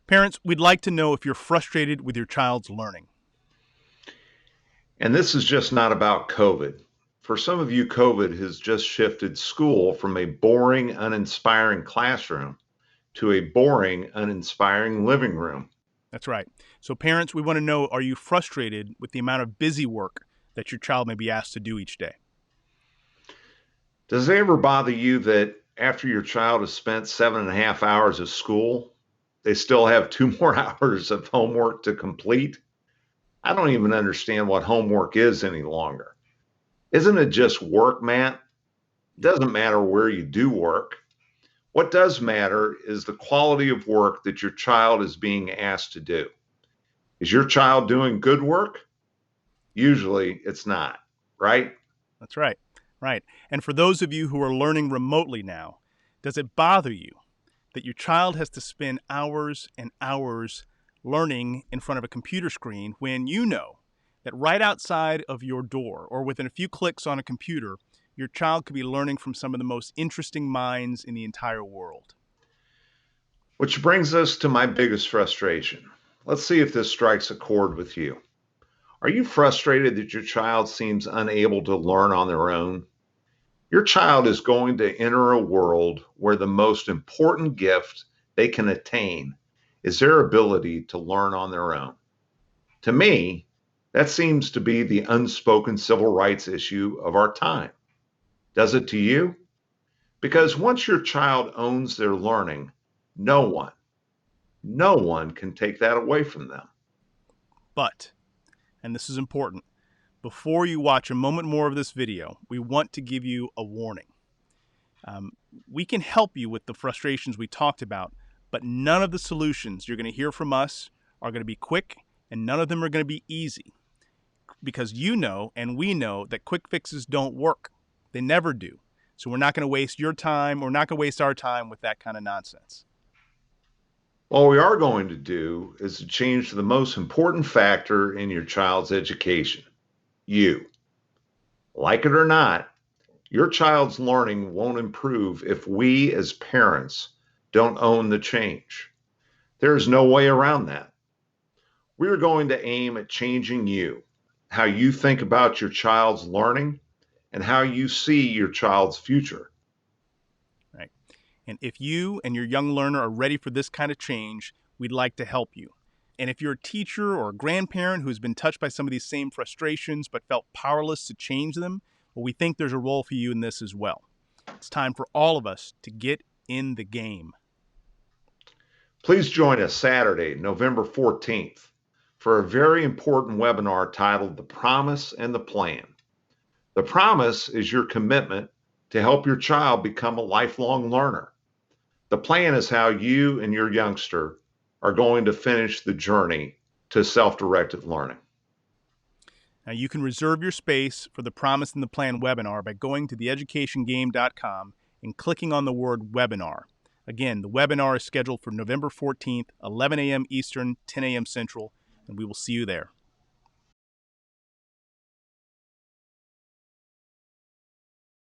Parents, we'd like to know if you're frustrated with your child's learning. And this is just not about COVID. For some of you, COVID has just shifted school from a boring, uninspiring classroom to a boring, uninspiring living room. That's right. So parents, we want to know, are you frustrated with the amount of busy work that your child may be asked to do each day? Does it ever bother you that after your child has spent 7.5 hours of school, they still have 2 more hours of homework to complete? I don't even understand what homework is any longer. Isn't it just work, Matt? It doesn't matter where you do work. What does matter is the quality of work that your child is being asked to do. Is your child doing good work? Usually it's not, right? That's right. Right. And for those of you who are learning remotely now, does it bother you that your child has to spend hours and hours learning in front of a computer screen when you know that right outside of your door or within a few clicks on a computer, your child could be learning from some of the most interesting minds in the entire world? Which brings us to my biggest frustration. Let's see if this strikes a chord with you. Are you frustrated that your child seems unable to learn on their own? Your child is going to enter a world where the most important gift they can attain is their ability to learn on their own. To me, that seems to be the unspoken civil rights issue of our time. Does it to you? Because once your child owns their learning, no one, no one can take that away from them. But, and this is important, before you watch a moment more of this video, we want to give you a warning. We can help you with the frustrations we talked about, but none of the solutions you're going to hear from us are going to be quick, and none of them are going to be easy. Because you know, and we know, that quick fixes don't work. They never do. So we're not going to waste your time, we're not going to waste our time with that kind of nonsense. What we are going to do is to change the most important factor in your child's education, you. Like it or not, your child's learning won't improve if we as parents don't own the change. There is no way around that. We are going to aim at changing you, how you think about your child's learning, and how you see your child's future. Right. And if you and your young learner are ready for this kind of change, we'd like to help you. And if you're a teacher or a grandparent who's been touched by some of these same frustrations but felt powerless to change them, well, we think there's a role for you in this as well. It's time for all of us to get in the game. Please join us Saturday, November 14th, for a very important webinar titled The Promise and the Plan. The promise is your commitment to help your child become a lifelong learner. The plan is how you and your youngster are going to finish the journey to self-directed learning. Now, you can reserve your space for the Promise and the Plan webinar by going to theeducationgame.com and clicking on the word webinar. Again, the webinar is scheduled for November 14th, 11 a.m. Eastern, 10 a.m. Central, and we will see you there.